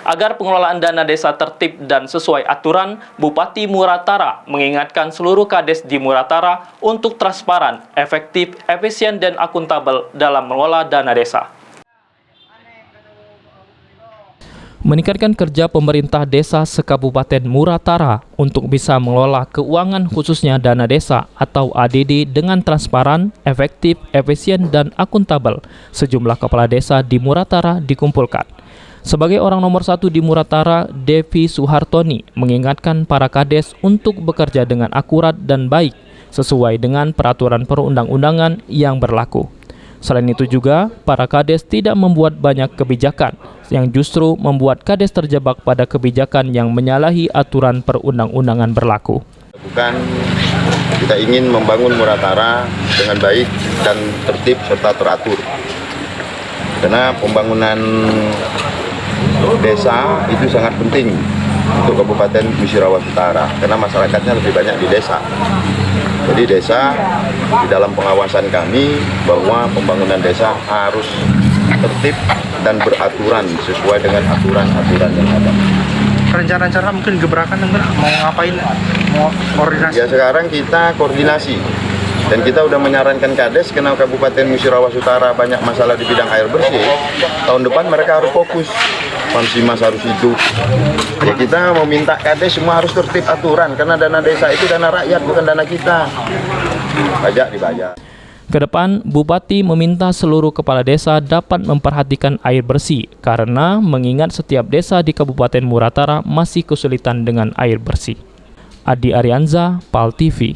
Agar pengelolaan dana desa tertib dan sesuai aturan, Bupati Muratara mengingatkan seluruh kades di Muratara untuk transparan, efektif, efisien, dan akuntabel dalam mengelola dana desa. Meningkatkan kerja pemerintah desa sekabupaten Muratara untuk bisa mengelola keuangan khususnya dana desa atau ADD dengan transparan, efektif, efisien, dan akuntabel. Sejumlah kepala desa di Muratara dikumpulkan. Sebagai orang nomor 1 di Muratara, Devi Suhartoni mengingatkan para kades untuk bekerja dengan akurat dan baik sesuai dengan peraturan perundang-undangan yang berlaku. Selain itu juga, para kades tidak membuat banyak kebijakan yang justru membuat kades terjebak pada kebijakan yang menyalahi aturan perundang-undangan berlaku. Kita ingin membangun Muratara dengan baik dan tertib serta teratur. Karena pembangunan desa itu sangat penting untuk Kabupaten Musirawas Utara, karena masyarakatnya lebih banyak di desa. Jadi desa di dalam pengawasan kami bahwa pembangunan desa harus tertib dan beraturan sesuai dengan aturan-aturan yang ada. Rencana-rencana mungkin gebrakan mau ngapain, mau koordinasi? Ya sekarang kita koordinasi dan kita udah menyarankan kades karena Kabupaten Musirawas Utara banyak masalah di bidang air bersih. Tahun depan mereka harus fokus, Pansimas harus hidup. Ya kita meminta kades semua harus tertib aturan karena dana desa itu dana rakyat bukan dana kita. Pajak dibayar. Kedepan, Bupati meminta seluruh kepala desa dapat memperhatikan air bersih karena mengingat setiap desa di Kabupaten Muratara masih kesulitan dengan air bersih. Adi Arianza, PAL TV.